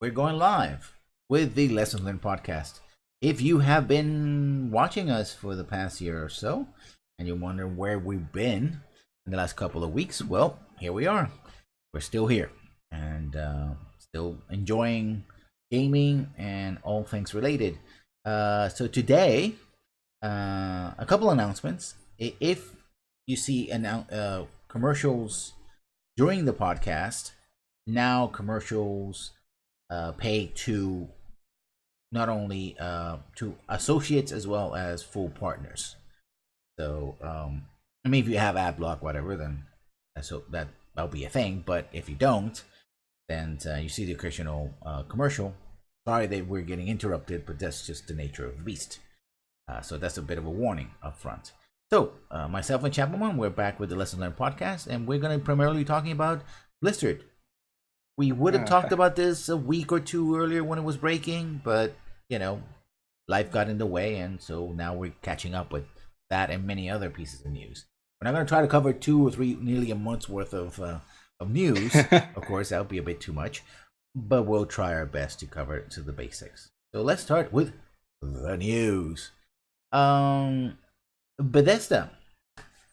We're going live with the Lessons Learned podcast. If you have been watching us for the past year or so, and you wonder where we've been in the last couple of weeks, well, here we are. We're still here and still enjoying gaming and all things related. So today, a couple announcements. If you see commercials during the podcast, now commercials pay to not only to associates as well as full partners. So I mean, if you have ad block, whatever, then so that'll be a thing. But if you don't, then you see the occasional commercial. Sorry that we're getting interrupted, but that's just the nature of the beast. So that's a bit of a warning up front. So myself and Chapman, we're back with the Lesson Learned podcast, and we're going to primarily be talking about Blizzard. We would have talked about this a week or two earlier when it was breaking, but you know, life got in the way, and so now we're catching up with that and many other pieces of news. We're not going to try to cover 2 or 3, nearly a month's worth of news. Of course, that would be a bit too much, but we'll try our best to cover it to the basics. So let's start with the news. Bethesda.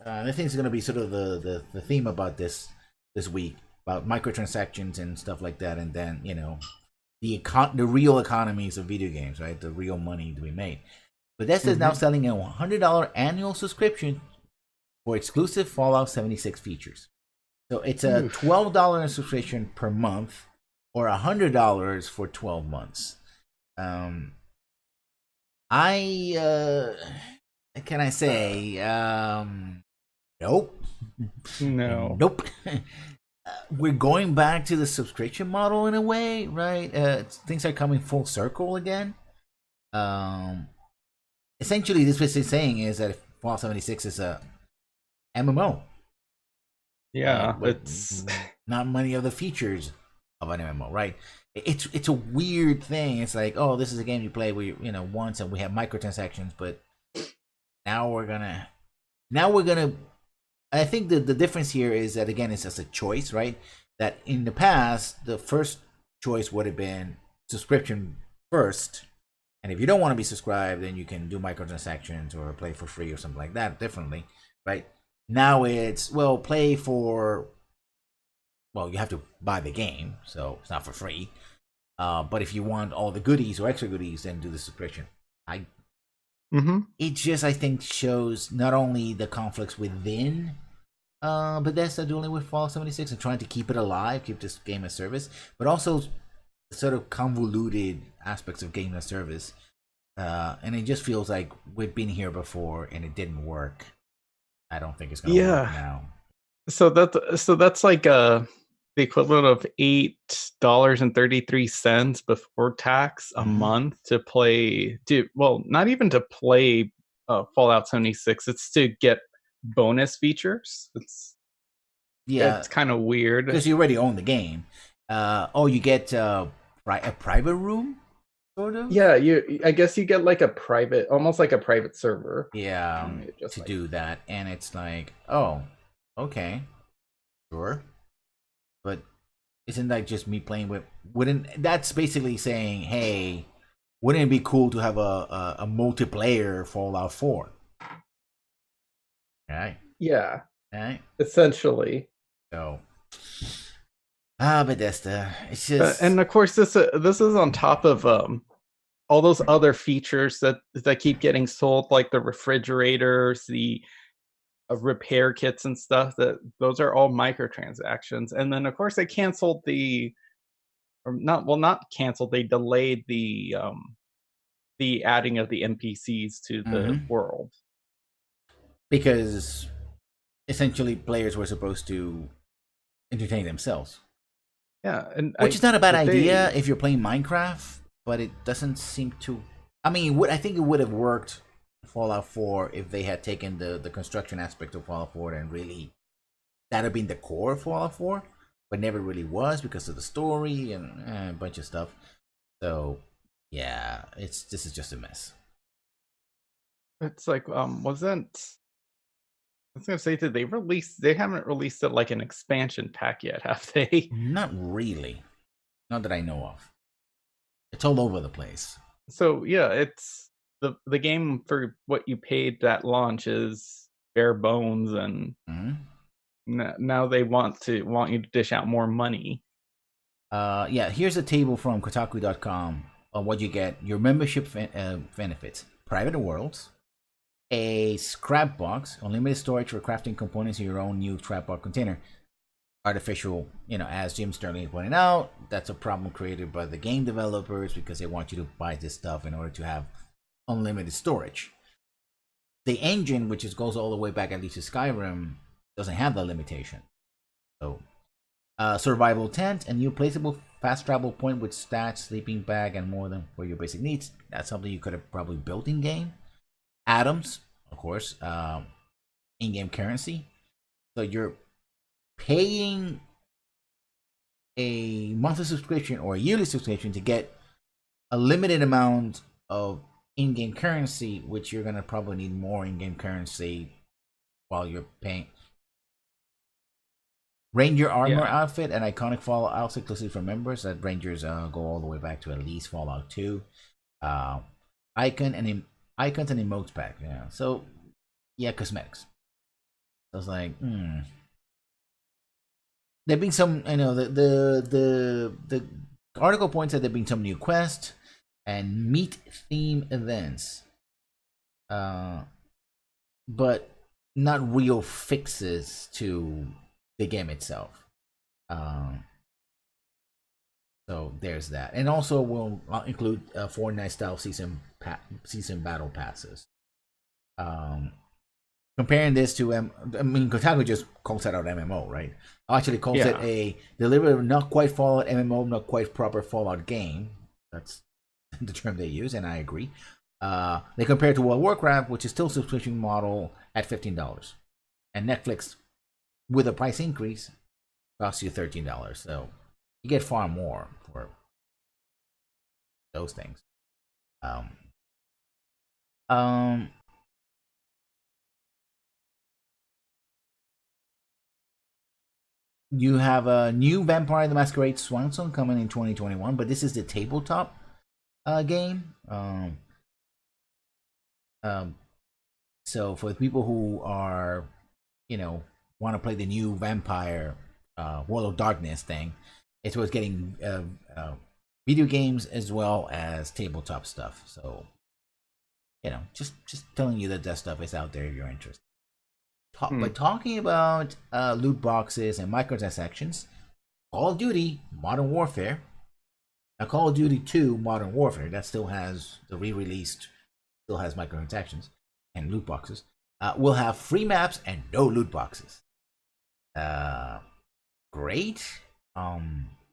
I think it's going to be sort of the theme about this week, about microtransactions and stuff like that, and then the real economies of video games, right? The real money to be made. Bethesda is now selling a $100 annual subscription for exclusive Fallout 76 features. So it's a $12 subscription per month, or $100 for 12 months. Can I say? Nope. No. Nope. We're going back to the subscription model in a way, right? Things are coming full circle again. Essentially, this basically saying is that Fallout 76 is a MMO. Yeah, with it's not many of the features of an MMO, right? It's a weird thing. It's like, oh, this is a game you play once, and we have microtransactions, but now we're gonna. I think the difference here is that, again, it's just a choice, right? That in the past, the first choice would have been subscription first, and if you don't want to be subscribed, then you can do microtransactions or play for free or something like that differently, right? Now it's, well, play for, well, you have to buy the game, so it's not for free. But if you want all the goodies or extra goodies, then do the subscription. It just, I think, shows not only the conflicts within Bethesda dealing with Fallout 76 and trying to keep it alive, keep this game as service, but also sort of convoluted aspects of game as service. And it just feels like we've been here before and it didn't work. I don't think it's going to work now. So that's like the equivalent of $8.33 before tax a month to play. Not even to play Fallout 76. It's to get bonus features. It's kind of weird because you already own the game. You get a private room, sort of. Yeah, I guess you get like almost like a private server. Yeah, to do that, and it's like, oh, okay, sure, but isn't that just me playing with? That's basically saying, hey, wouldn't it be cool to have a multiplayer Fallout 4? Right. Yeah. Right. Essentially. So, Bethesda. It's just, and of course this is on top of all those other features that keep getting sold, like the refrigerators, the repair kits and stuff. Those are all microtransactions. And then of course they canceled not canceled. They delayed the adding of the NPCs to the world, because essentially players were supposed to entertain themselves. Yeah, and which is not a bad idea if you're playing Minecraft, but it doesn't seem to. I mean, I think it would have worked Fallout 4 if they had taken the construction aspect of Fallout 4 and really that had been the core of Fallout 4, but never really was because of the story and a bunch of stuff. So yeah, this is just a mess. It's like I was gonna say, they haven't released it like an expansion pack yet, have they? Not really. Not that I know of. It's all over the place. So yeah, it's the game for what you paid at launch is bare bones, and Mhm. now they want you to dish out more money. Yeah, here's a table from Kotaku.com on what you get. Your membership benefits: private worlds, a scrap box, unlimited storage for crafting components in your own new trap box container. Artificial, as Jim Sterling pointed out, that's a problem created by the game developers because they want you to buy this stuff in order to have unlimited storage. The engine, which goes all the way back at least to Skyrim, doesn't have that limitation. So, survival tent, a new placeable fast travel point with stats, sleeping bag, and more than for your basic needs. That's something you could have probably built in game. Atoms, of course, in-game currency. So you're paying a monthly subscription or a yearly subscription to get a limited amount of in-game currency, which you're gonna probably need more in-game currency while you're paying. Ranger armor outfit, an iconic Fallout outfit exclusive for members. That Rangers go all the way back to at least Fallout 2. Icons and emotes pack. Yeah. So yeah, cosmetics. I was like, There've been some, the article points out there've been some new quests and meat theme events, but not real fixes to the game itself. So there's that, and also we'll include Fortnite style season battle passes. Comparing this to Kotaku just calls that out MMO, right? Actually calls it a deliberate, not quite Fallout MMO, not quite proper Fallout game. That's the term they use, and I agree. They compare it to World of Warcraft, which is still subscription model at $15, and Netflix, with a price increase, costs you $13. So you get far more for those things. You have a new Vampire the Masquerade Swansong coming in 2021, but this is the tabletop game. So for the people who are, want to play the new Vampire World of Darkness thing, it's what's getting video games as well as tabletop stuff. So, just telling you that stuff is out there if you're interested. But talking about loot boxes and microtransactions, Call of Duty Modern Warfare, Call of Duty 2 Modern Warfare, that still has the re-released, still has microtransactions and loot boxes, will have free maps and no loot boxes. Great.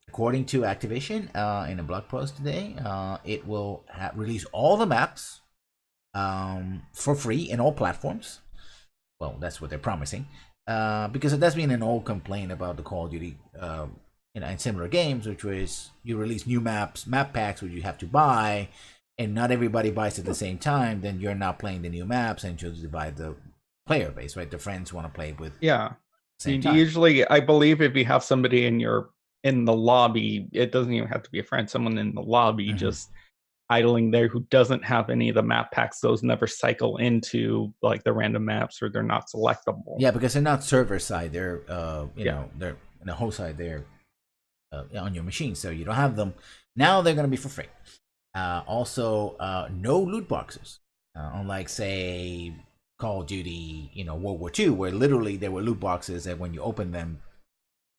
According to Activision, in a blog post today, it will release all the maps for free in all platforms. Well, that's what they're promising, because that's been an old complaint about the Call of Duty, and similar games, which was you release new map packs, which you have to buy, and not everybody buys at the same time. Then you're not playing the new maps, and you divide the player base, right? The friends want to play with. Yeah. Usually, I believe if you have somebody in the lobby, it doesn't even have to be a friend. Someone in the lobby just idling there who doesn't have any of the map packs, those never cycle into like the random maps, or they're not selectable. Yeah, because they're not server side. They're they're in the host side. They're on your machine, so you don't have them. Now they're going to be for free. Also, no loot boxes, unlike say Call of Duty, World War II, where literally there were loot boxes that when you open them,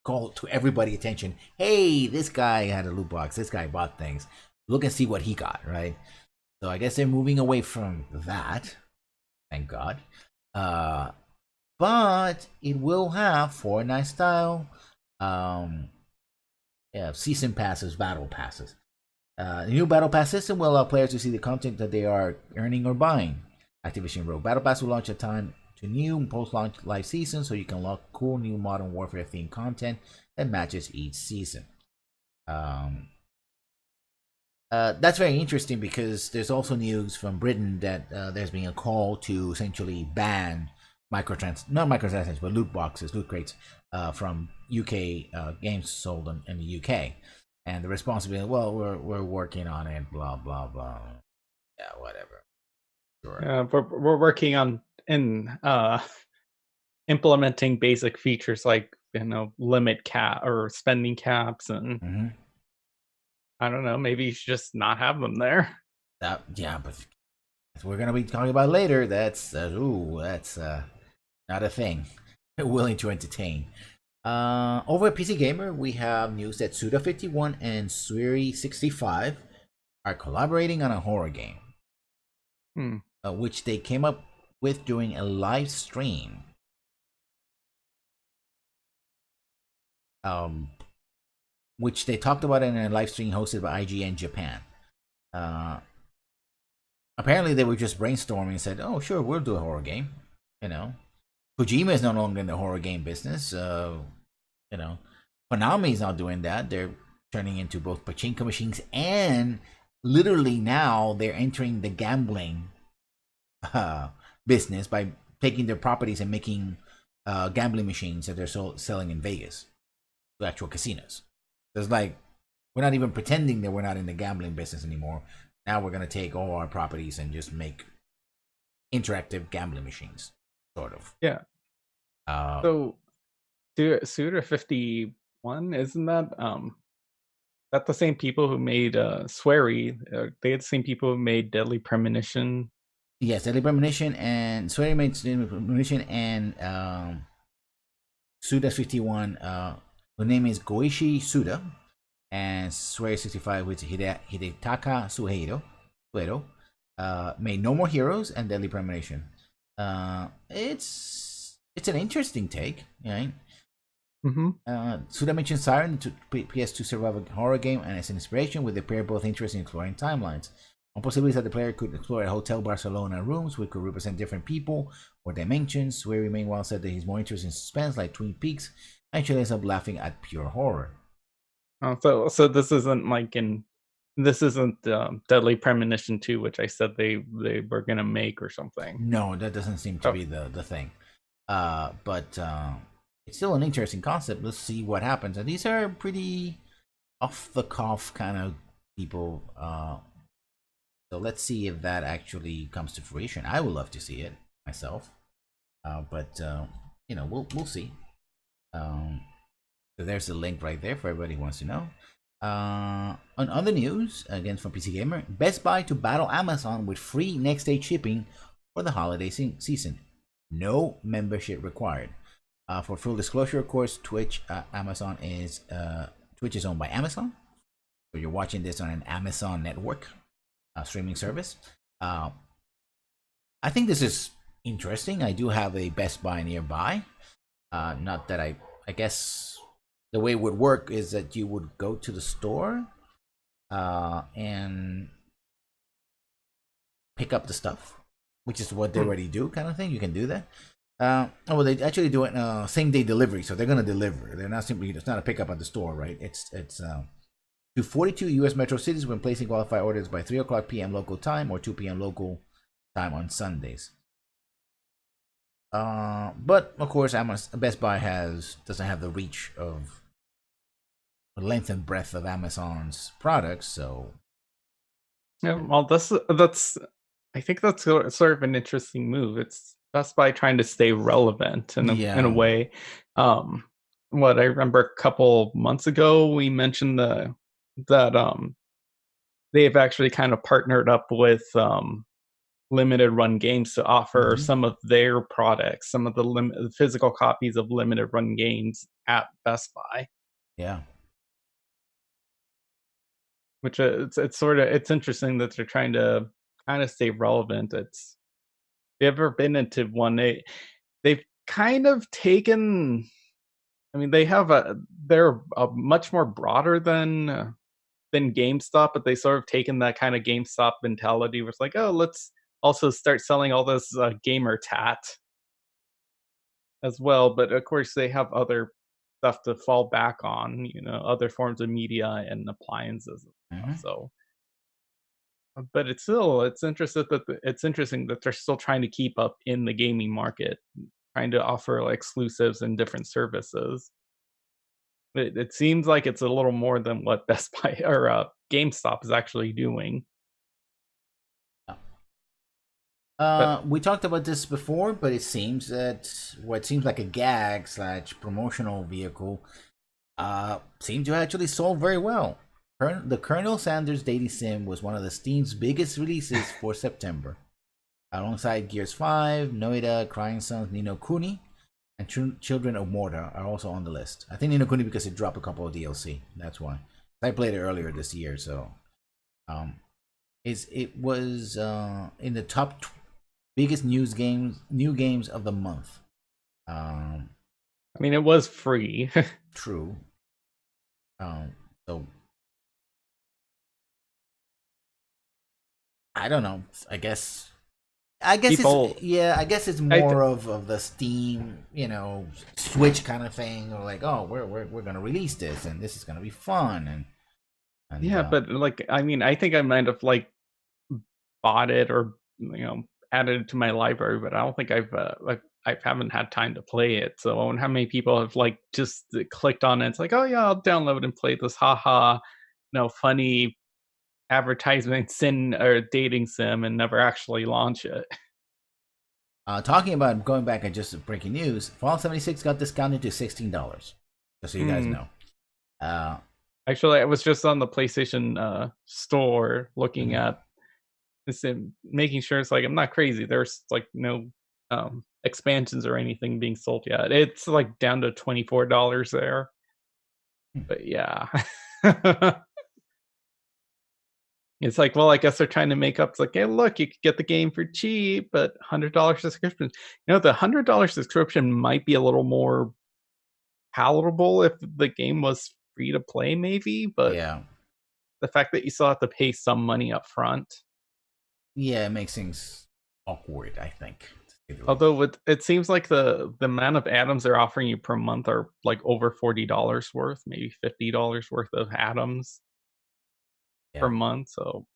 call to everybody attention. Hey, this guy had a loot box. This guy bought things. Look and see what he got, right? So I guess they're moving away from that. Thank God. But it will have Fortnite style season passes, battle passes. The new battle pass system will allow players to see the content that they are earning or buying. Activision wrote, Battle Pass will launch at time to new post-launch live season, so you can unlock cool new Modern Warfare themed content that matches each season. That's very interesting because there's also news from Britain that there's been a call to essentially ban not microtransactions, but loot boxes, loot crates from UK games sold in the UK. and the responsibility. Well, we're working on it. Blah blah blah. Yeah, whatever. Sure. We're working on in implementing basic features like limit cap or spending caps, and Mm-hmm. I don't know, maybe you should just not have them there. That yeah, but as we're gonna be talking about later, that's not a thing. Willing to entertain. Over at PC Gamer, we have news that Suda51 and Swery65 are collaborating on a horror game, Hmm. which they came up with during a live stream. Um, which they talked about in a live stream hosted by IGN Japan. Uh, Apparently, they were just brainstorming and said, "Oh, sure, we'll do a horror game." You know, Kojima is no longer in the horror game business. You know, Konami is not doing that. They're turning into both pachinko machines and literally now they're entering the gambling uh, business by taking their properties and making gambling machines that they're selling in Vegas to actual casinos. So it's like we're not even pretending that we're not in the gambling business anymore. Now we're gonna take all our properties and just make interactive gambling machines, sort of. Yeah. Uh, So Suda 51, isn't that the same people who made Swery? They the same people who made Deadly Premonition. yes, Deadly Premonition and Sweaty Mates Deadly Premonition and Suda51. Her name is Goichi Suda, and Swery65, which is Hidetaka Suedo, made No More Heroes and Deadly Premonition. It's an interesting take, right? Mm-hmm. Suda mentioned Siren, the PS2 survival horror game, and its inspiration, with the pair both interested in exploring timelines. One possibility is that the player could explore a Hotel Barcelona rooms, which could represent different people or dimensions. Swery meanwhile said that he's more interested in suspense, like Twin Peaks, and she ends up laughing at pure horror. So this isn't Deadly Premonition 2, which I said they were gonna make or something. No, that doesn't seem to Oh, be the thing. But it's still an interesting concept. Let's see what happens. And these are pretty off the cuff kind of people. So let's see if that actually comes to fruition. I would love to see it myself. But we'll see. So there's the link right there for everybody who wants to know. On other news, again from PC Gamer, Best Buy to battle Amazon with free next day shipping for the holiday season. No membership required. For full disclosure, of course, Twitch is owned by Amazon. So you're watching this on an Amazon network streaming service. I think this is interesting. I do have a Best Buy nearby. Not that I guess the way it would work is that you would go to the store and pick up the stuff, which is what they already do, kind of thing. You can do that. Well, they actually do it same day delivery, so they're gonna deliver. They're not simply, it's not a pickup at the store, right? It's to 42 U.S. metro cities when placing qualified orders by 3:00 p.m. local time or 2 p.m. local time on Sundays. But of course, Best Buy doesn't have the reach of the length and breadth of Amazon's products, so yeah. Well, that's I think that's sort of an interesting move. It's Best Buy trying to stay relevant in a way. What I remember a couple months ago, we mentioned that they've actually kind of partnered up with limited run games to offer some of their products, some of the physical copies of limited run games at Best Buy. Yeah. Which it's interesting that they're trying to kind of stay relevant. It's If you ever been into one, they've kind of taken. I mean, they're much more broader than GameStop, but they sort of taken that kind of GameStop mentality, where it's like, oh, let's also start selling all this gamer tat as well. But of course, they have other stuff to fall back on, other forms of media and appliances and stuff. So, but it's interesting that they're still trying to keep up in the gaming market, trying to offer like exclusives and different services. It seems like it's a little more than what Best Buy or GameStop is actually doing. But We talked about this before, but it seems that what seems like a gag slash promotional vehicle seemed to actually sold very well. The Colonel Sanders Daily Sim was one of the Steam's biggest releases for September, alongside Gears 5, Noida, Crying Sons, Nino Kuni, and Children of Morta are also on the list. I think Nino Kuni because it dropped a couple of DLC. That's why. I played it earlier this year, so it was in the top biggest new games of the month. I mean, it was free. True. So I don't know. I guess People, it's more of the Steam, Switch kind of thing, or like, oh, we're gonna release this and this is gonna be fun and yeah, but like, I mean, I think I might have like bought it or added it to my library, but I don't think I haven't had time to play it. So I wonder how many people have like just clicked on it. It's like, oh yeah, I'll download and play this, haha, funny advertisement sim or dating sim, and never actually launch it. Talking about going back and just breaking news, Fallout 76 got discounted to $16. Just so you guys know. Actually, I was just on the PlayStation store looking at this and making sure it's like I'm not crazy. There's like no expansions or anything being sold yet. It's like down to $24 there. But yeah. It's like, well, I guess they're trying to make up. It's like, hey, look, you could get the game for cheap, but $100 subscription. The $100 subscription might be a little more palatable if the game was free to play, maybe. But yeah, the fact that you still have to pay some money up front, yeah, it makes things awkward, I think. Although it seems like the amount of atoms they're offering you per month are like over $40 worth, maybe $50 worth of atoms per month. So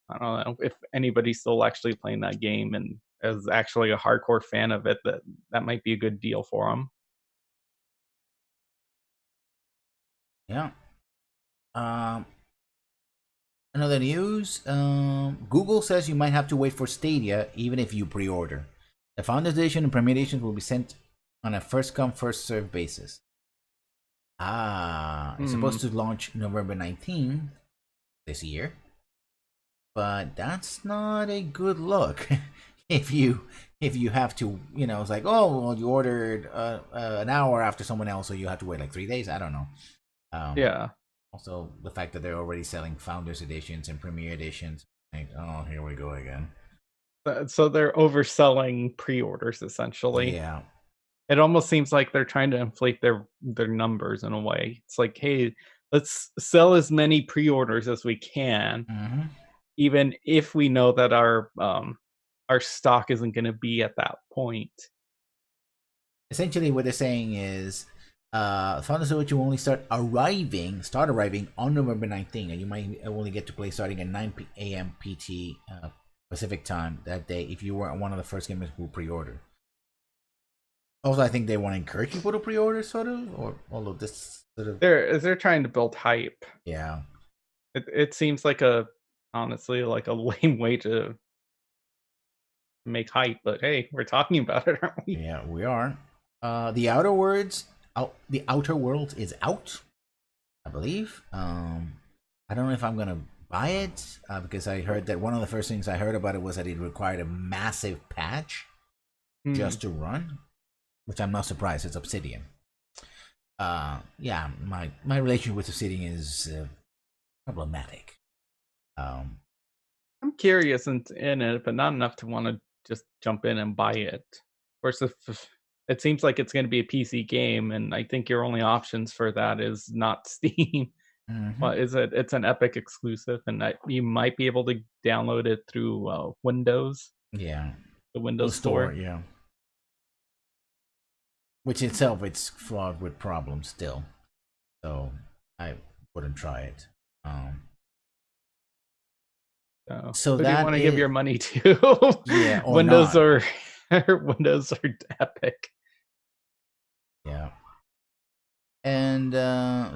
I don't know if anybody's still actually playing that game and is actually a hardcore fan of it. That might be a good deal for them. Yeah. Another news. Google says you might have to wait for Stadia even if you pre-order. The Founders Edition and Premier Edition will be sent on a first-come, first-served basis. It's supposed to launch November 19th this year, but that's not a good look. if you have to, it's like, oh, well, you ordered an hour after someone else, so you have to wait like 3 days. I don't know. Yeah. Also, the fact that they're already selling Founders Editions and Premier Editions. Like, oh, here we go again. So they're overselling pre-orders essentially. Yeah. It almost seems like they're trying to inflate their numbers in a way. It's like, hey, let's sell as many pre-orders as we can, even if we know that our stock isn't going to be at that point. Essentially, what they're saying is, Founders Edition will only start arriving on November 19th, and you might only get to play starting at 9 a.m. PT Pacific time that day if you were one of the first gamers who pre-ordered. Also, I think they want to encourage people to pre-order, sort of, or all of this sort of. They're trying to build hype. Yeah. It seems like honestly like a lame way to make hype, but hey, we're talking about it, aren't we? Yeah, we are. The Outer Worlds is out, I believe. I don't know if I'm gonna buy it because I heard that one of the first things I heard about it was that it required a massive patch just to run, which I'm not surprised. It's Obsidian. Yeah, my relationship with Obsidian is problematic. I'm curious in it, but not enough to want to just jump in and buy it. Of course, if it seems like it's going to be a PC game, and I think your only options for that is not Steam. Well, it's an Epic exclusive, and you might be able to download it through Windows. Yeah, the Windows Store. Yeah, which itself it's flawed with problems still, so I wouldn't try it. So that you want to give your money to? Yeah, or Windows not. or Windows or Epic. Yeah. And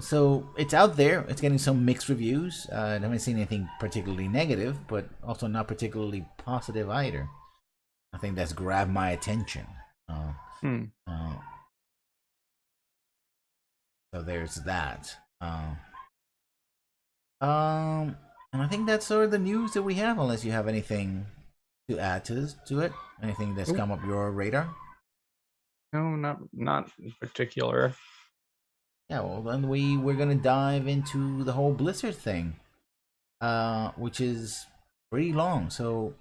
so it's out there. It's getting some mixed reviews. I haven't seen anything particularly negative, but also not particularly positive either. I think that's grabbed my attention. Hmm. So there's that. And I think that's sort of the news that we have, unless you have anything to add to it. Anything that's come up your radar? No, not in particular. Yeah, well then we're gonna dive into the whole Blizzard thing, which is pretty long. So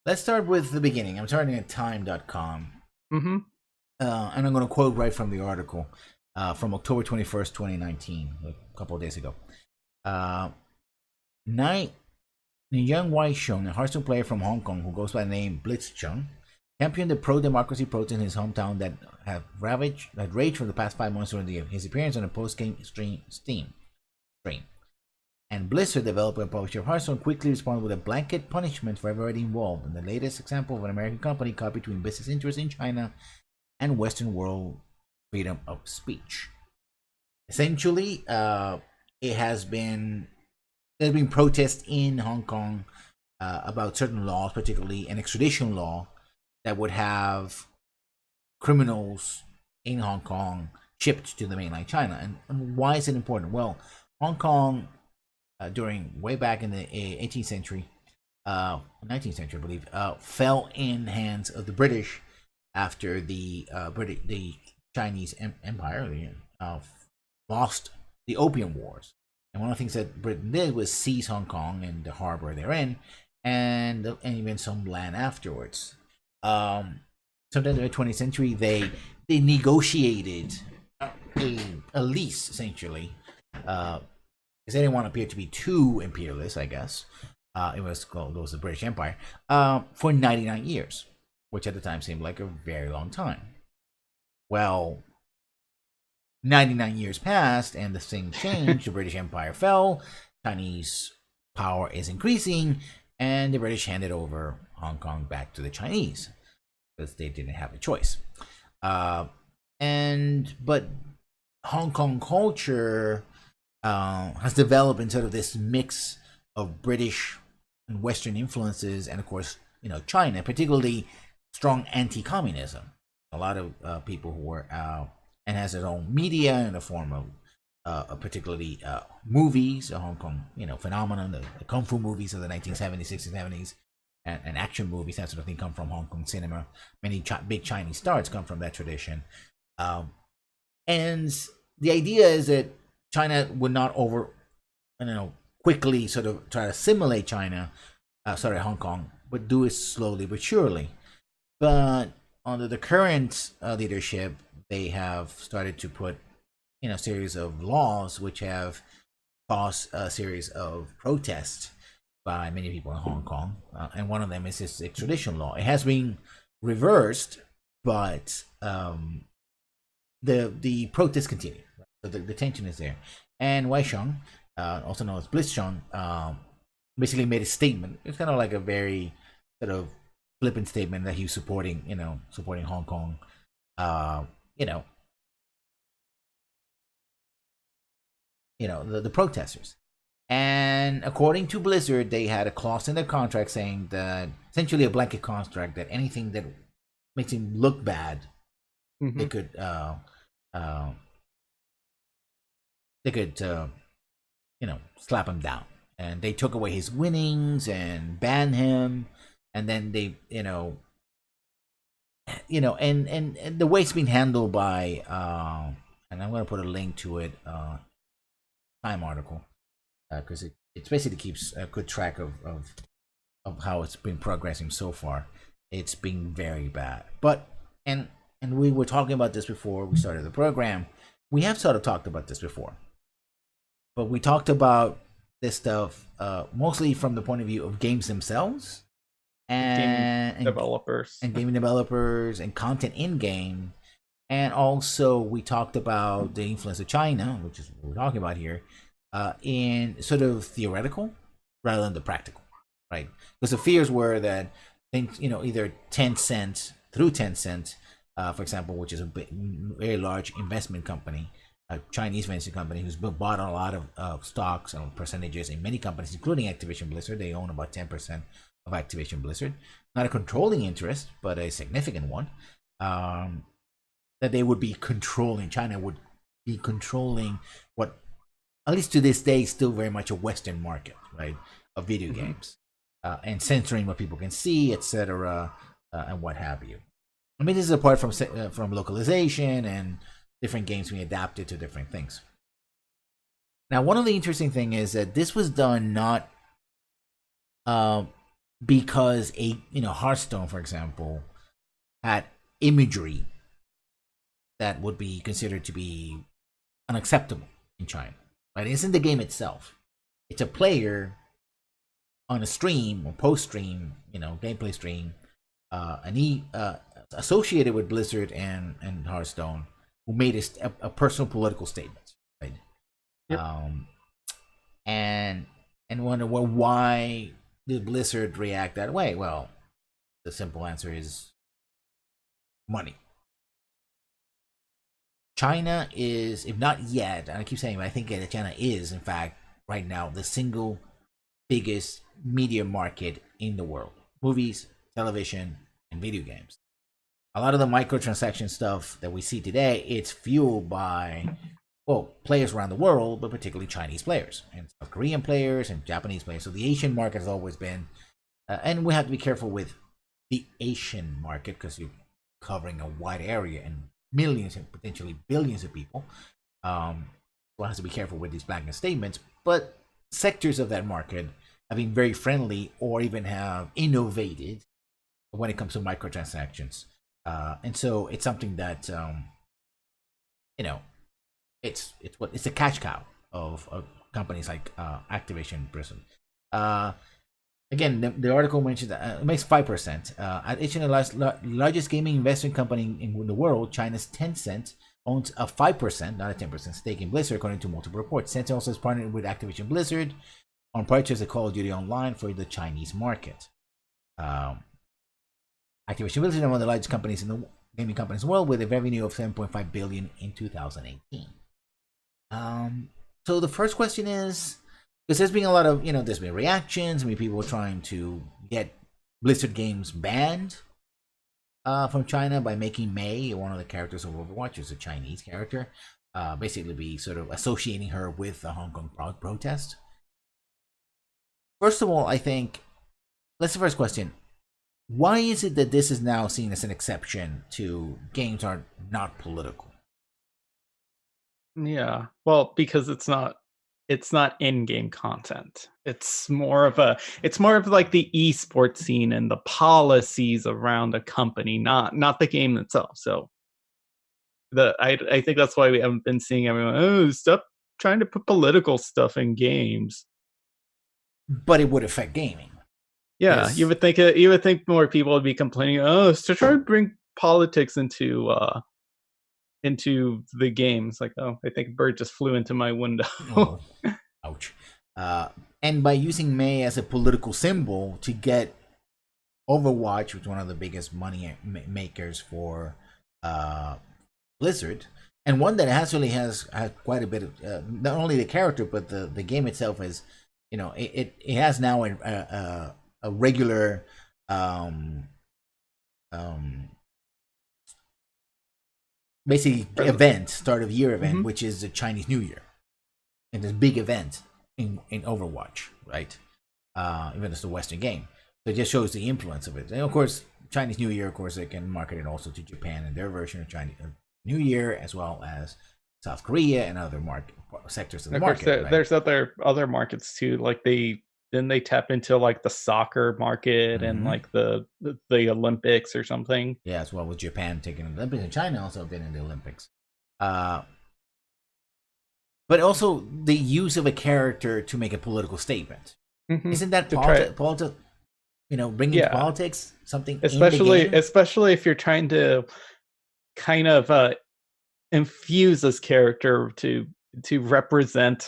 let's start with the beginning. I'm starting at time.com. Mm-hmm. And I'm going to quote right from the article from October 21st, 2019, a couple of days ago. Young Wai Xiong, a Hearthstone player from Hong Kong who goes by the name Blitzchung, championed the pro-democracy protest in his hometown that raged for the past 5 months during his appearance on a post-game stream. And Blizzard, developer and publisher of Hearthstone, quickly responded with a blanket punishment for everybody involved, in the latest example of an American company caught between business interests in China and Western world freedom of speech. Essentially, there's been protests in Hong Kong about certain laws, particularly an extradition law that would have criminals in Hong Kong shipped to the mainland China. And why is it important? Well, Hong Kong, during way back in the 18th century, 19th century, I believe, fell in hands of the British after the Chinese Empire lost the Opium Wars. And one of the things that Britain did was seize Hong Kong and the harbor therein, and even some land afterwards. Sometime in the 20th century, they negotiated a lease, essentially, because they didn't want to appear to be too imperialist, I guess. It was the British Empire, for 99 years, which at the time seemed like a very long time. Well, 99 years passed and the thing changed. The British Empire fell, Chinese power is increasing, and the British handed over Hong Kong back to the Chinese because they didn't have a choice. But Hong Kong culture has developed into sort of this mix of British and Western influences, and of course, China, particularly strong anti-communism. A lot of people who were and has their own media in the form of particularly movies, a Hong Kong phenomenon, the kung fu movies of the 1970s, 60s, 70s, and action movies, that sort of thing, come from Hong Kong cinema. Many big Chinese stars come from that tradition, and the idea is that China would not quickly sort of try to assimilate Hong Kong, but do it slowly but surely. But under the current leadership, they have started to put a series of laws which have caused a series of protests by many people in Hong Kong, and one of them is this extradition law. It has been reversed, but the protests continue. So the tension is there. And Wai Xiong, also known as Blitzchung, basically made a statement. It's kind of like a very sort of flippant statement that he's supporting Hong Kong, the protesters. And according to Blizzard, they had a clause in their contract saying that, essentially a blanket contract, that anything that makes him look bad, they could slap him down. And they took away his winnings and banned him, and then they and the way it's been handled by and I'm going to put a link to it, Time article, because it basically keeps a good track of how it's been progressing so far. It's been very bad, but and we were talking about this before we started the program. We have sort of talked about this before, but we talked about this stuff mostly from the point of view of games themselves and gaming developers and content in game. And also we talked about the influence of China, which is what we're talking about here, in sort of theoretical rather than the practical, right? Because the fears were that things, either Tencent, for example, which is a very large investment company, a Chinese venture company who's bought a lot of stocks and percentages in many companies, including Activision Blizzard. They own about 10% of Activision Blizzard. Not a controlling interest, but a significant one. That they would be controlling, China would be controlling what, at least to this day, is still very much a Western market, right, of video games, and censoring what people can see, etc., and what have you. I mean, this is apart from localization and different games being adapted to different things. Now, one of the interesting thing is that this was done not because Hearthstone, for example, had imagery that would be considered to be unacceptable in China. Right? It isn't the game itself. It's a player on a stream or post-stream, gameplay stream, associated with Blizzard and Hearthstone, who made a personal political statement, right? Yep. And wonder, well, why did Blizzard react that way? Well, the simple answer is money. China is, if not yet, and I keep saying, I think that China is, in fact, right now, the single biggest media market in the world. Movies, television, and video games. A lot of the microtransaction stuff that we see today, it's fueled by, players around the world, but particularly Chinese players, and South Korean players, and Japanese players. So the Asian market has always been, and we have to be careful with the Asian market, because you're covering a wide area and millions and potentially billions of people. One has to be careful with these blanket statements, but sectors of that market have been very friendly or even have innovated when it comes to microtransactions. And so it's something that it's a cash cow of companies like Activision Blizzard. Again, the article mentioned that it makes 5%. At each of the largest gaming investment company in the world, China's Tencent owns a 5%, not a 10% stake in Blizzard, according to multiple reports. Tencent also has partnered with Activision Blizzard on purchase of Call of Duty Online for the Chinese market. Activision Blizzard is one of the largest companies in the gaming companies in the world, with a revenue of $7.5 billion in 2018. So the first question is, because there's been a lot of, there's been reactions. I mean, people trying to get Blizzard games banned from China by making Mei, one of the characters of Overwatch, is a Chinese character, basically be sort of associating her with the Hong Kong protest. First of all, I think, that's the first question. Why is it that this is now seen as an exception to games are not political? Yeah, well, because it's not in-game content. It's more of like the esports scene and the policies around a company, not the game itself. So I think that's why we haven't been seeing everyone stop trying to put political stuff in games. But it would affect gaming. Yeah, you would think more people would be complaining, to try to bring politics into the games. Like, I think a bird just flew into my window. Oh, ouch. And by using Mei as a political symbol to get Overwatch, which is one of the biggest money makers for Blizzard, and one that actually has quite a bit of not only the character, but the game itself is, it has now a regular basically event, start of year event, which is the Chinese New Year, and this big event in Overwatch, right? Even it's the Western game, so it just shows the influence of it. And of course, Chinese New Year, of course, they can market it also to Japan and their version of Chinese New Year, as well as South Korea and other sectors of the market. Right? There's other markets too, like they tap into like the soccer market and like the Olympics or something. Yeah, as well with Japan taking the Olympics, and China also been in the Olympics. But also the use of a character to make a political statement. Isn't that politics? Bringing politics something, especially if you're trying to kind of infuse this character to represent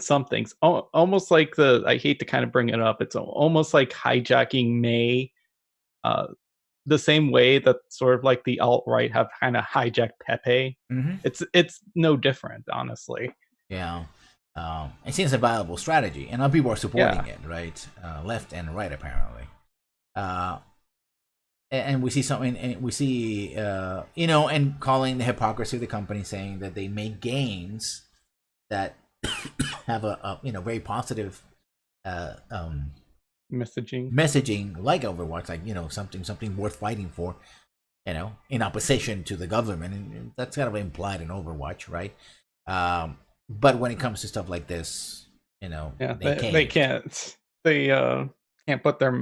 some things. Almost like I hate to kind of bring it up, it's almost like hijacking Mei the same way that sort of like the alt right have kind of hijacked Pepe. Mm-hmm. It's no different, honestly. Yeah. It seems a viable strategy, and other people are supporting Yeah. it, right? Left and right, apparently. Uh, and we see something, and we see, and calling the hypocrisy of the company, saying that they make games that have a very positive uh, um, Messaging. messaging, like Overwatch, like something worth fighting for, in opposition to the government, and that's kind of implied in Overwatch, right? But when it comes to stuff like this, Yeah, they they can't. They can't put their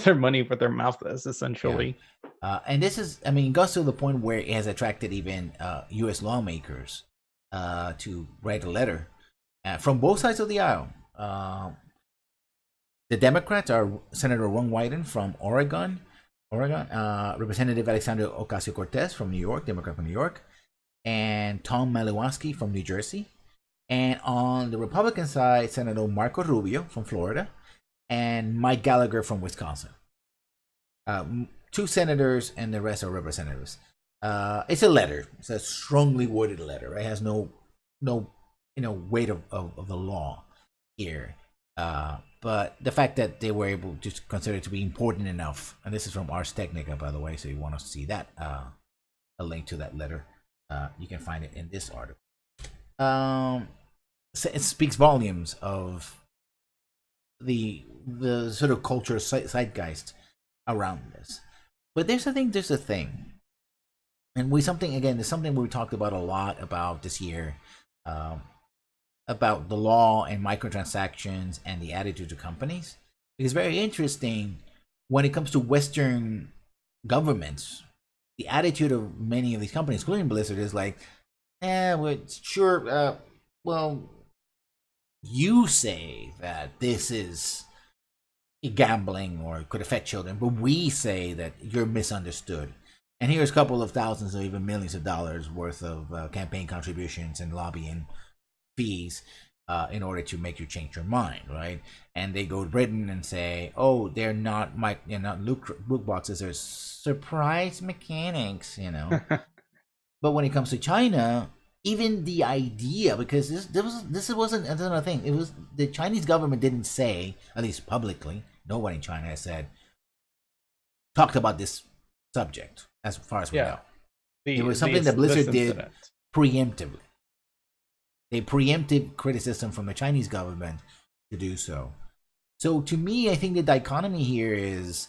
their money where their mouth is, essentially. And this is, I mean, it goes to the point where it has attracted even U.S. lawmakers to write a letter from both sides of the aisle. The Democrats are Senator Ron Wyden from Oregon, Representative Alexandria Ocasio Cortez from New York, Democrat from New York, and Tom Malinowski from New Jersey. And on the Republican side, Senator Marco Rubio from Florida and Mike Gallagher from Wisconsin. Two senators and the rest are representatives. It's a letter. It's a strongly worded letter. Right? It has no weight of the law here. But the fact that they were able to consider it to be important enough, and this is from Ars Technica, by the way, so you want to see that, a link to that letter, you can find it in this article. It speaks volumes of the sort of culture zeitgeist around this. But there's a thing, and there's something we talked about a lot about this year, about the law and microtransactions and the attitude of companies. It's very interesting when it comes to Western governments. The attitude of many of these companies, including Blizzard, is like, well, sure, well, you say that this is gambling or could affect children, but we say that you're misunderstood. And here's a couple of thousands or even millions of dollars worth of campaign contributions and lobbying fees in order to make you change your mind, right? And they go written and say, oh, they're not loot boxes, they're surprise mechanics, But when it comes to China, even the idea, because this wasn't another thing. It was the Chinese government didn't say, at least publicly, nobody in China has talked about this subject as far as we know. It was something that Blizzard did preemptively. They preempted criticism from the Chinese government to do so. So to me, I think the dichotomy here is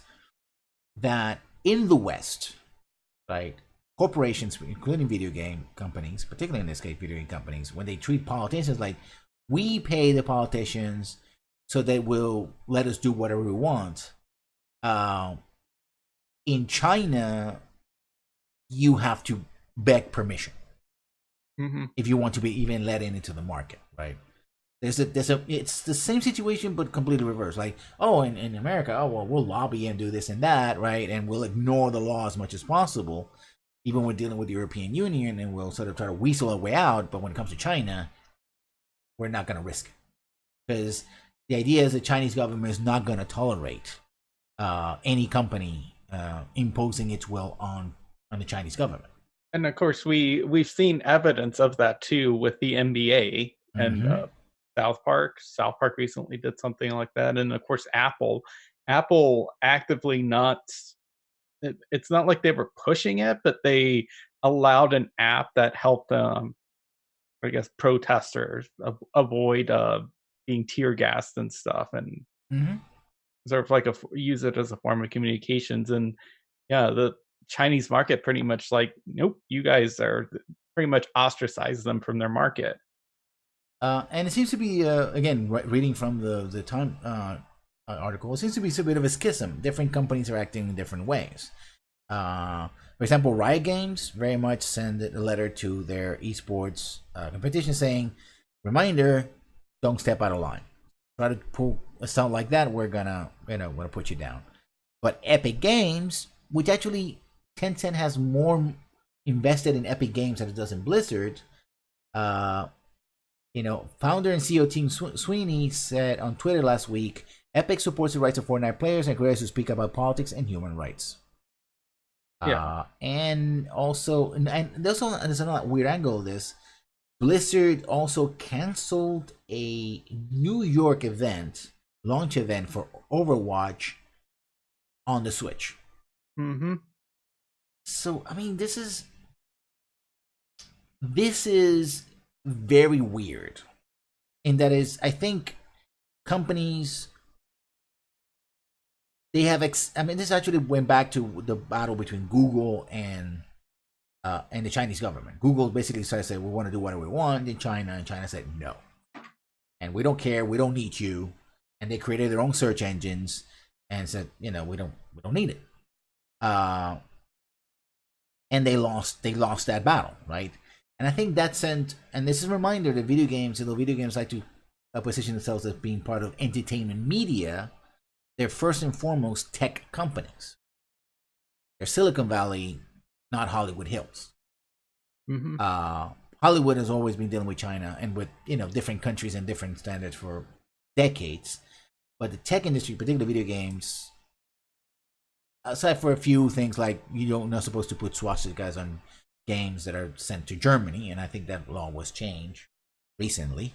that in the West, right, corporations, including video game companies, particularly in this case, video game companies, when they treat politicians like, we pay the politicians so they will let us do whatever we want. In China, you have to beg permission if you want to be even let into the market, right? It's the same situation but completely reversed. Like, oh, in America, oh well, we'll lobby and do this and that, right? And we'll ignore the law as much as possible, even when dealing with the European Union, and we'll sort of try to weasel our way out. But when it comes to China, we're not going to risk it, because the idea is the Chinese government is not going to tolerate any company imposing its will on the Chinese government. And of course, we've seen evidence of that too with the NBA and South Park. South Park recently did something like that, and of course, Apple actively not. It's not like they were pushing it, but they allowed an app that helped, I guess, protesters avoid being tear gassed and stuff, and sort of like use it as a form of communications. And yeah, the Chinese market pretty much like, nope, you guys are pretty much ostracize them from their market. And it seems to be, again, reading from the Time article, it seems to be a bit of a schism. Different companies are acting in different ways. For example, Riot Games very much send a letter to their esports competition saying, reminder, don't step out of line. Try to pull a stunt like that, we're gonna put you down. But Epic Games, which actually Tencent has more invested in Epic Games than it does in Blizzard, founder and CEO Tim Sweeney said on Twitter last week, Epic supports the rights of Fortnite players and creators who speak about politics and human rights. Yeah. And also, and there's another weird angle of this. Blizzard also canceled a New York launch event for Overwatch on the Switch. Mm-hmm. So I mean, this is very weird. And that is, I think companies they have. I mean, this actually went back to the battle between Google and the Chinese government. Google basically started saying we want to do whatever we want in China, and China said no, and we don't care. We don't need you. And they created their own search engines and said, we don't need it. Uh, and they lost that battle, right? And I think that sent, and this is a reminder that video games, video games like to position themselves as being part of entertainment media, they're first and foremost tech companies. They're Silicon Valley, not Hollywood Hills. Mm-hmm. Hollywood has always been dealing with China and with different countries and different standards for decades. But the tech industry, particularly video games, aside for a few things like you're not supposed to put swastikas on games that are sent to Germany, and I think that law was changed recently.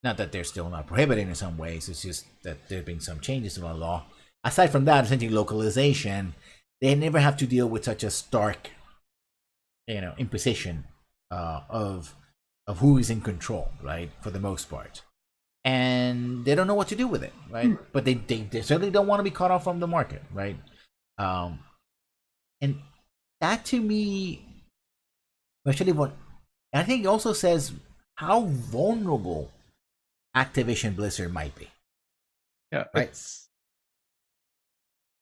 Not that they're still not prohibited in some ways, it's just that there have been some changes to the law. Aside from that, essentially localization, they never have to deal with such a stark, imposition of who is in control, right? For the most part, and they don't know what to do with it, right? But they certainly don't want to be cut off from the market, right? And that to me, especially what I think, also says how vulnerable Activision Blizzard might be. Yeah. Right.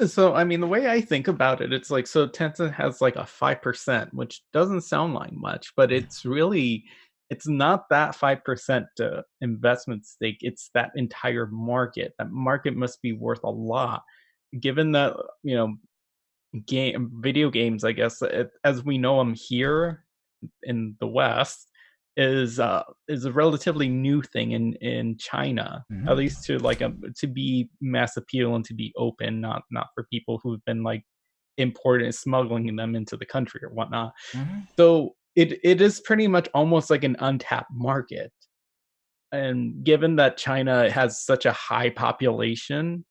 So I mean, the way I think about it, it's like, so Tencent has like a 5%, which doesn't sound like much, but it's not that 5% investment stake. It's that entire market. That market must be worth a lot, given that video games, I guess, as we know them here in the West, is a relatively new thing in China, at least to be mass appeal and to be open, not for people who've been like importing and smuggling them into the country or whatnot. So it is pretty much almost like an untapped market. And given that China has such a high population,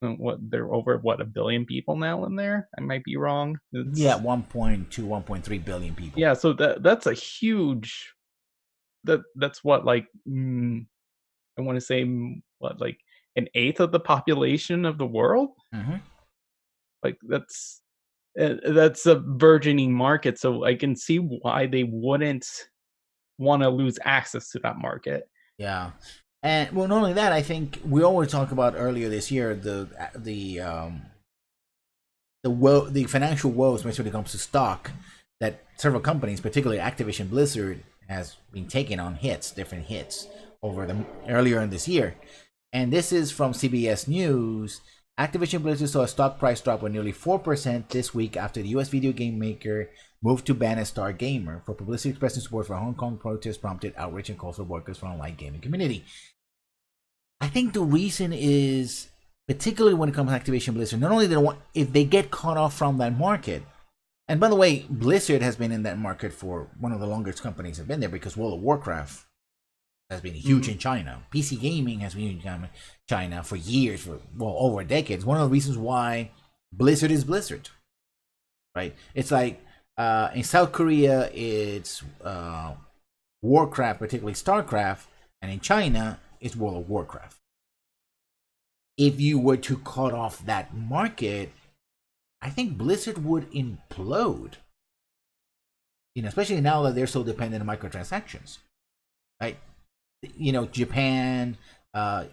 they're over 1 billion people now in there. I might be wrong. Yeah, 1.2, 1.3 billion people. Yeah, so that's a huge. That's what, like, I want to say, what, like an eighth of the population of the world. Like that's a burgeoning market. So I can see why they wouldn't want to lose access to that market. Yeah. And well, not only that, I think we always talk about earlier this year the financial woes, especially when it comes to stock, that several companies, particularly Activision Blizzard, has been taking on different hits earlier in this year. And this is from CBS News. Activision Blizzard saw a stock price drop of nearly 4% this week after the U.S. video game maker moved to ban a Star Gamer for publicity expressing support for Hong Kong protests prompted outrage and calls for boycotts from the online gaming community. I think the reason is, particularly when it comes to Activision Blizzard, not only if they get cut off from that market, and by the way, Blizzard has been in that market for one of the longest companies have been there, because World of Warcraft has been huge in China. PC gaming has been huge in China for years, for over decades. One of the reasons why Blizzard is Blizzard, right? It's like in South Korea, it's Warcraft, particularly StarCraft, and in China, it's World of Warcraft. If you were to cut off that market, I think Blizzard would implode. Especially now that they're so dependent on microtransactions, right? Japan,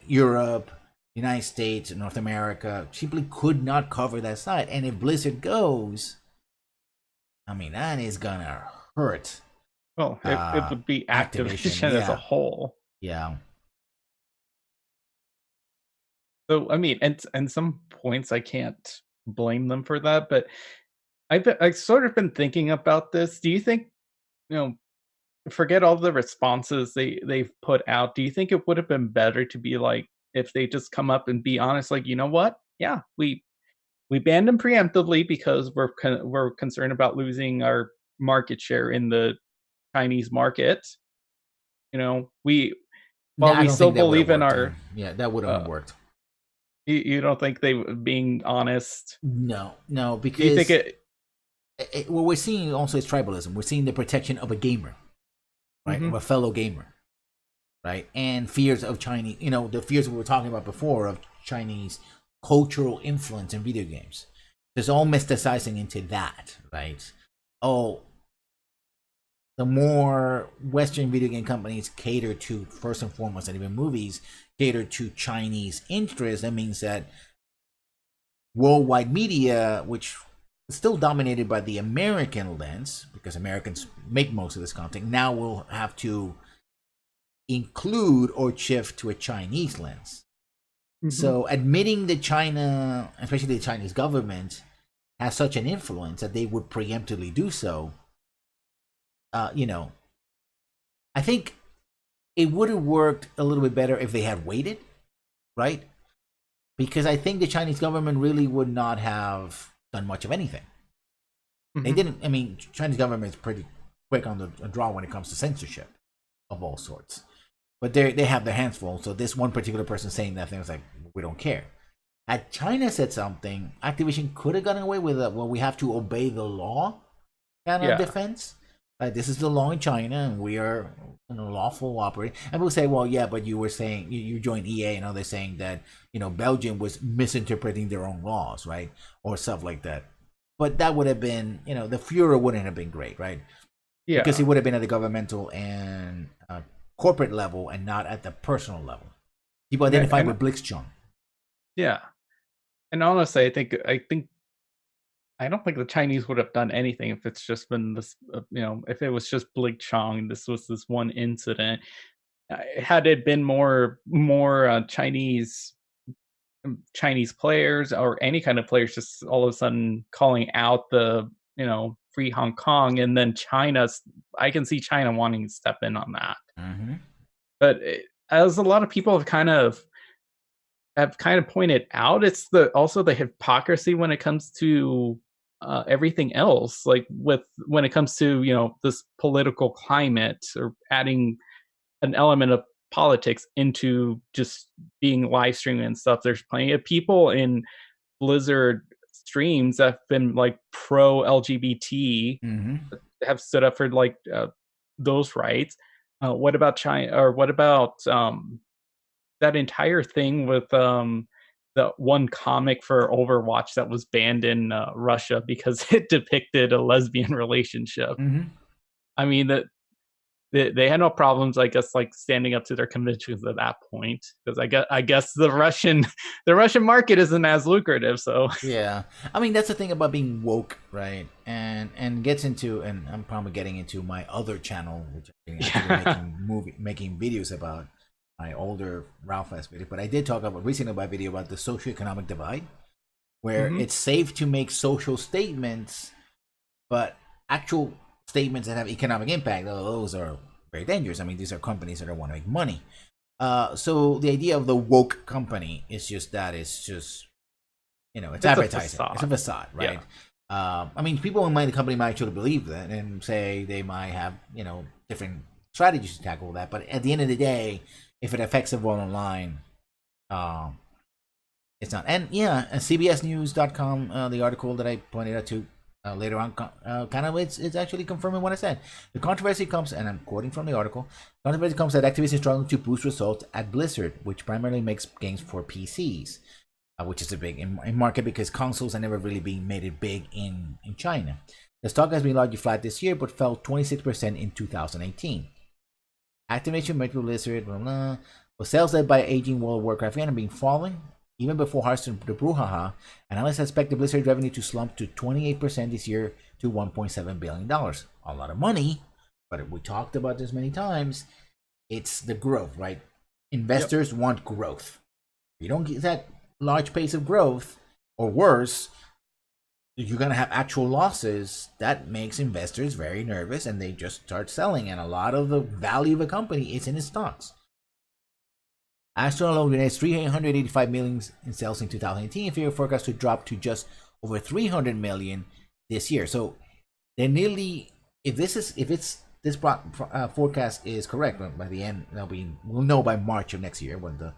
Europe, United States, North America simply could not cover that side. And if Blizzard goes, I mean, that is gonna hurt. Well, it would be Activision as a whole. Yeah. So I mean, and some points I can't blame them for that, but I've sort of been thinking about this. Do you think, forget all the responses they've put out, do you think it would have been better to be like, if they just come up and be honest, like, you know what? Yeah, we we banned them preemptively because we're concerned about losing our market share in the Chinese market. You know, No, while I we don't still think that would have believe in worked. our, Yeah, that wouldn't have uh, worked. you don't think they being honest? No, no, Do you think because it? what we're seeing also is tribalism. We're seeing the protection of a gamer, right, Hmm. of a fellow gamer, right, and fears of Chinese. The fears we were talking about before of Chinese cultural influence in video games. There's all mysticizing into that, right? Oh, the more Western video game companies cater to, first and foremost, and even movies cater to Chinese interests, that means that worldwide media, which is still dominated by the American lens, because Americans make most of this content, now will have to include or shift to a Chinese lens. Hmm. So admitting that China, especially the Chinese government, has such an influence that they would preemptively do so, uh, you know, I think it would have worked a little bit better if they had waited, right? Because I think the Chinese government really would not have done much of anything. They Hmm. didn't. I mean, Chinese government is pretty quick on the draw when it comes to censorship of all sorts. But they have their hands full. So this one particular person saying that thing was like, we don't care. Had China said something, Activision could have gotten away with it. Well, we have to obey the law kind of Yeah. defense. This is the law in China, and we are lawful operating. And we'll say, well, yeah, but you were saying you joined EA, and others saying that Belgium was misinterpreting their own laws, right, or stuff like that. But that would have been, the furor wouldn't have been great, right? Because Yeah. it would have been at the governmental and corporate level, and not at the personal level. People And, identify and with Blitzchung. yeah. And honestly, I don't think the Chinese would have done anything if it's just been this, if it was just Blig Chong, this was this one incident. Had it been more Chinese players or any kind of players just all of a sudden calling out the free Hong Kong, and then I can see China wanting to step in on that. Mm-hmm. But as a lot of people have kind of pointed out, it's also the hypocrisy when it comes to everything else, like when it comes to this political climate, or adding an element of politics into just being live streaming and stuff. There's plenty of people in Blizzard streams that have been like pro LGBT, Mm-hmm. have stood up for like those rights. What about China, or what about that entire thing with the one comic for Overwatch that was banned in Russia because it depicted a lesbian relationship? Mm-hmm. I mean, that they had no problems, I guess, like standing up to their convictions at that point, because I guess the Russian the Russian market isn't as lucrative. So Yeah, I mean that's the thing about being woke, right? And gets into, and I'm probably getting into my other channel, which I'm actually yeah. making videos about my older Ralph S video. But I did talk about recently about a video about the socioeconomic divide, where Hmm. it's safe to make social statements, but actual statements that have economic impact, those are very dangerous. I mean, these are companies that want to make money. So the idea of the woke company is just that. It's just it's It's a advertising. It's a facade. facade, Yeah. right? I mean, people in the company might actually believe that and say they might have, different strategies to tackle that. But at the end of the day, if it affects the bottom line, um, it's not. And yeah, CBSNews.com, the article that I pointed out to later on, kind of it's actually confirming what I said. The controversy comes, and I'm quoting from the article. Controversy comes that Activision is struggling to boost results at Blizzard, which primarily makes games for PCs, which is a big in market because consoles are never really being made it big in China. The stock has been largely flat this year, but fell 26% in 2018. Activation, Metro Blizzard, blah, blah, with sales led by aging World of Warcraft and being falling even before Hearthstone the Brouhaha. Analysts expect the Blizzard revenue to slump to 28% this year to $1.7 billion. A lot of money, but we talked about this many times. It's the growth, right? Yep. Investors want growth. If you don't get that large pace of growth, or worse, you're going to have actual losses. That makes investors very nervous, and they just start selling. And a lot of the value of a company is in its stocks. Astronaut generates 385 million in sales in 2018, and figure forecast to drop to just over 300 million this year. So they're nearly, if this forecast is correct, by the end we'll know by March of next year when the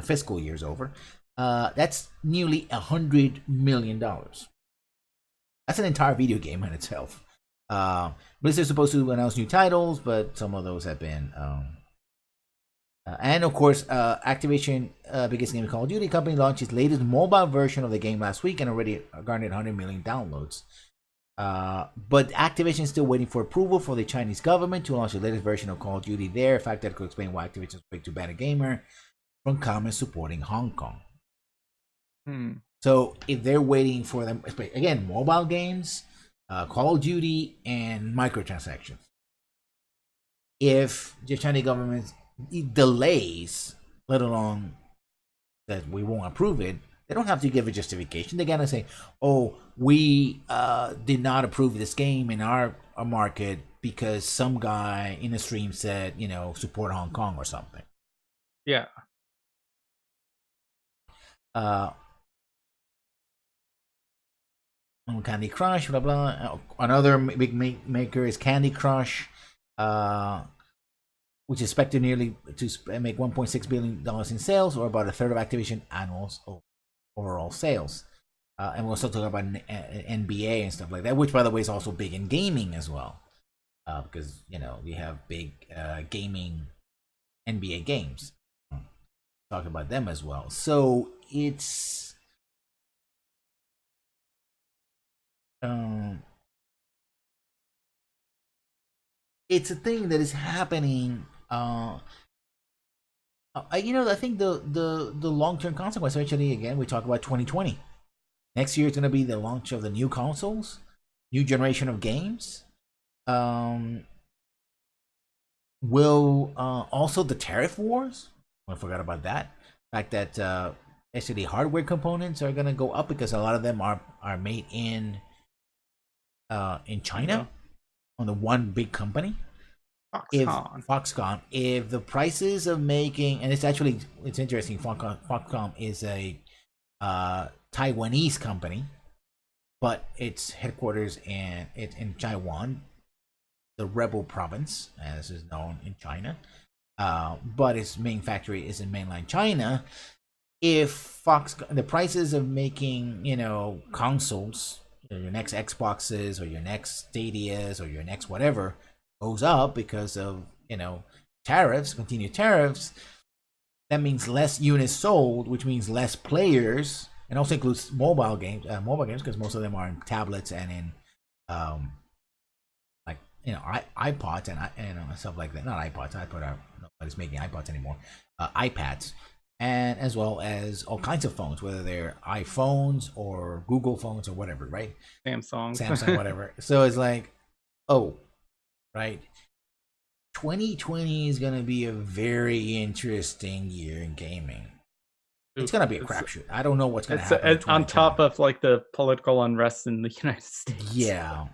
fiscal year is over. That's nearly $100 million. That's an entire video game in itself. Blizzard's supposed to announce new titles, but some of those have been. And of course, Activision, biggest game Call of Duty company, launched its latest mobile version of the game last week and already garnered 100 million downloads. But Activision is still waiting for approval for the Chinese government to launch the latest version of Call of Duty there. A fact that could explain why Activision spoke to ban a gamer from comments supporting Hong Kong. So if they're waiting for them, again, mobile games, Call of Duty, and microtransactions. If the Chinese government delays, let alone that we won't approve it, they don't have to give a justification. They gotta say, "Oh, we did not approve this game in our market because some guy in a stream said, support Hong Kong or something." Yeah. Candy Crush, blah blah. Another big maker is Candy Crush, which is expected nearly to make $1.6 billion in sales, or about a third of Activision annual overall sales. And we'll also talk about NBA and stuff like that, which, by the way, is also big in gaming as well, because we have big gaming NBA games. Talk about them as well. So it's it's a thing that is happening. I think the long-term consequence, actually, again, we talk about 2020. Next year is going to be the launch of the new consoles, new generation of games. Will also the tariff wars? I forgot about that. The fact that actually hardware components are going to go up because a lot of them are made in China, on the one big company. Foxconn. If the prices of making, and it's interesting, Foxconn is a Taiwanese company, but its headquarters in Taiwan, the Rebel Province, as is known in China. But its main factory is in mainland China. If the prices of making, consoles, your next Xboxes or your next Stadias or your next whatever goes up because of continued tariffs, that means less units sold, which means less players, and also includes mobile games because most of them are in tablets and in iPods and stuff like that. Not iPods. Nobody's making iPods anymore. iPads. And as well as all kinds of phones, whether they're iPhones or Google phones or whatever, right? Samsung, whatever. So it's like, right? 2020 is going to be a very interesting year in gaming. It's going to be a crapshoot. I don't know what's going to happen. It's on top of the political unrest in the United States. Yeah.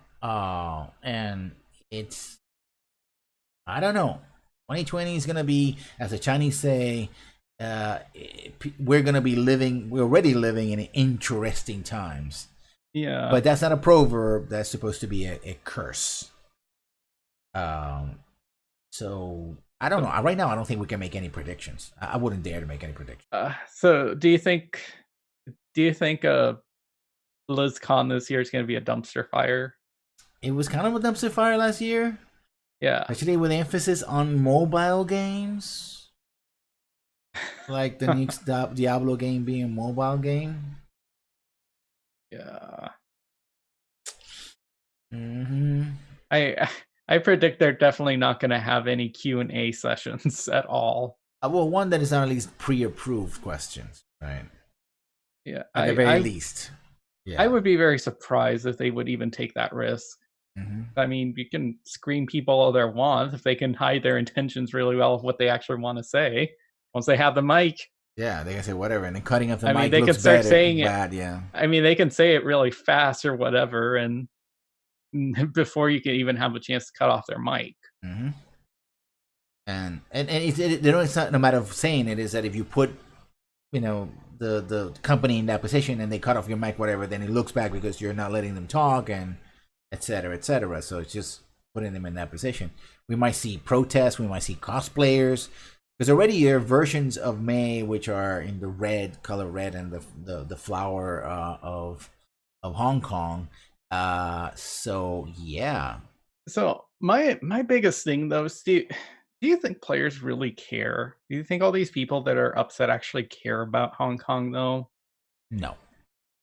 And it's, I don't know. 2020 is going to be, as the Chinese say, we're already living in interesting times. Yeah. But that's not a proverb. That's supposed to be a curse. So I don't know. Right now, I don't think we can make any predictions. I wouldn't dare to make any predictions. So do you think BlizzCon this year is going to be a dumpster fire? It was kind of a dumpster fire last year. Yeah. Actually, with emphasis on mobile games. Like the next Diablo game being a mobile game. Yeah. I predict they're definitely not going to have any Q&A sessions at all. Well, one that is not at least pre-approved questions, right? Yeah, at the very least. Yeah. I would be very surprised if they would even take that risk. I mean, you can screen people all they want if they can hide their intentions really well of what they actually want to say. Once they have the mic, yeah, they can say whatever, and then cutting up the mic. They can start saying bad, yeah. I mean, they can say it really fast or whatever, and before you can even have a chance to cut off their mic. And it's not a matter of saying it, is that if you put, the company in that position and they cut off your mic, whatever, then it looks back because you're not letting them talk, and et cetera, et cetera. So it's just putting them in that position. We might see protests, we might see cosplayers, because already there are versions of May which are in the red color, red, and the flower of Hong Kong. So yeah. So my biggest thing though is, do you think players really care? Do you think all these people that are upset actually care about Hong Kong though? No,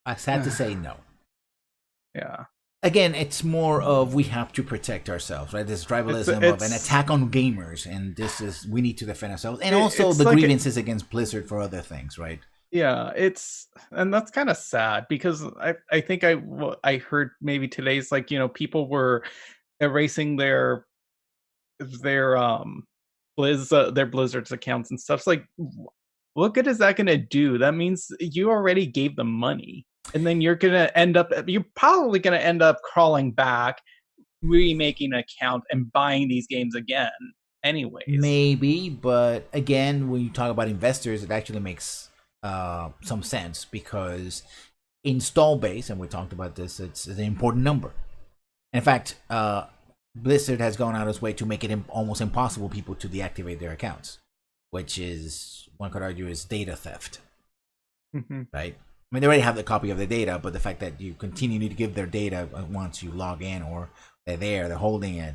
I had to say no. Yeah. Again, it's more of we have to protect ourselves, right? This tribalism of an attack on gamers, and this is we need to defend ourselves, and also the like grievances against Blizzard for other things, right? Yeah, and that's kind of sad because I think I heard maybe today's like, people were erasing their their Blizzard's accounts and stuff. It's like, what good is that going to do? That means you already gave them money, and then you're probably going to end up crawling back, remaking an account, and buying these games again anyways. Maybe, but again, when you talk about investors, it actually makes some sense, because install base, and we talked about this, it's an important number. In fact, Blizzard has gone out of its way to make it almost impossible people to deactivate their accounts, which is, one could argue, is data theft. Right? I mean, they already have the copy of the data, but the fact that you continue to give their data once you log in, or they're holding it.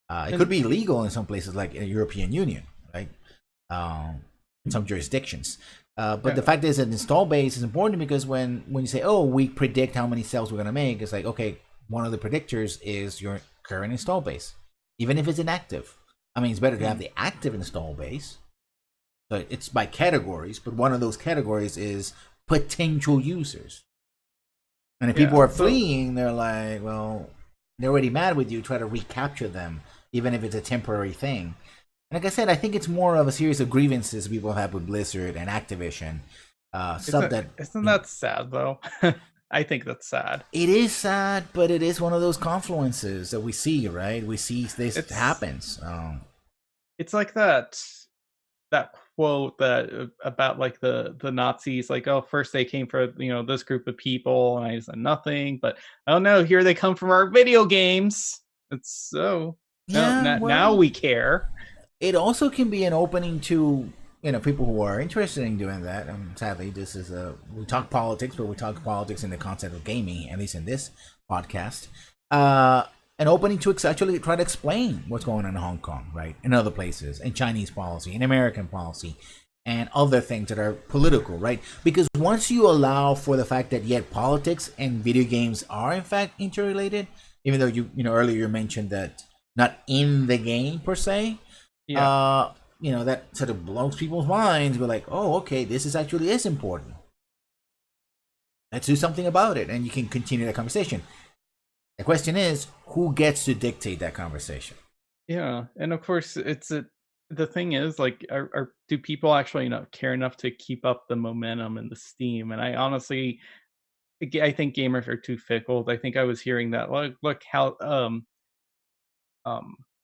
It could be illegal in some places, like in the European Union, right? In some jurisdictions. But the fact is that install base is important, because when you say, oh, we predict how many sales we're going to make, it's like, okay, one of the predictors is your current install base, even if it's inactive. I mean, it's better to have the active install base. So it's by categories, but one of those categories is potential users. And if people are fleeing, they're like, well, they're already mad with you, try to recapture them, even if it's a temporary thing. And like I said, I think it's more of a series of grievances people have with Blizzard and Activision. Isn't that sad, though? I think that's sad. It is sad, but it is one of those confluences that we see, right? We see this happens. It's like that quote that about like the Nazis, like, oh, first they came for this group of people, and I said nothing, but oh no, here they come from our video games. It's so now we care. It also can be an opening to people who are interested in doing that. Sadly, this is we talk politics, but we talk politics in the concept of gaming, at least in this podcast. An opening to actually try to explain what's going on in Hong Kong, right, in other places, in Chinese policy, in American policy, and other things that are political, right? Because once you allow for the fact that yet politics and video games are in fact interrelated, even though you earlier you mentioned that not in the game per se, that sort of blows people's minds. We're like, oh, okay, this is important. Let's do something about it, and you can continue that conversation. The question is, who gets to dictate that conversation? Yeah, and of course, the thing is, like, do people actually care enough to keep up the momentum and the steam? And I honestly, I think gamers are too fickle. I think I was hearing that, look how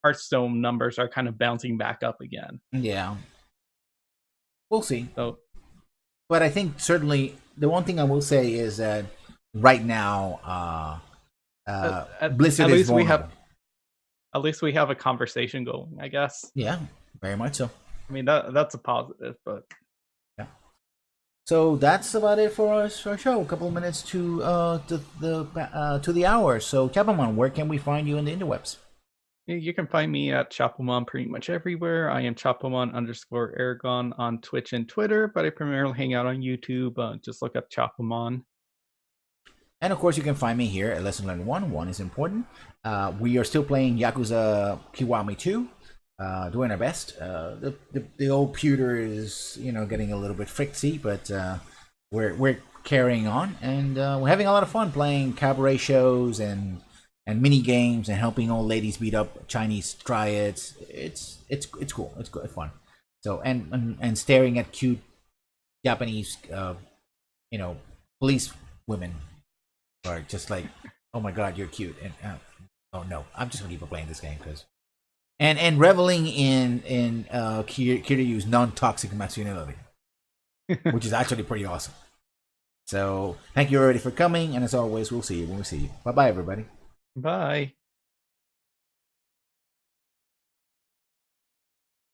Hearthstone numbers are kind of bouncing back up again. Yeah, we'll see. So, but I think certainly the one thing I will say is that right now, Blizzard at is least vulnerable. At least we have a conversation going, I guess. Yeah, very much so. I mean, that's a positive, but yeah. So that's about it for us for our show. A couple of minutes to the hour. So Chapelmon, where can we find you in the interwebs? You can find me at Chapelmon pretty much everywhere. I am Chapelmon_Aragon on Twitch and Twitter, but I primarily hang out on YouTube. Just look up Chapelmon. And of course, you can find me here at Lesson Learned 1. 1 is important. We are still playing Yakuza Kiwami 2, doing our best. The old pewter is, getting a little bit fritzy, but we're carrying on, and we're having a lot of fun playing cabaret shows and mini games and helping old ladies beat up Chinese triads. It's cool. It's good, fun. So and staring at cute Japanese, police women. Or just like, oh my god, you're cute, and oh no, I'm just gonna keep playing this game because and reveling in Kiryu's non-toxic masculinity, which is actually pretty awesome. So thank you already for coming, and as always, we'll see you when we see you. Bye bye, everybody. Bye.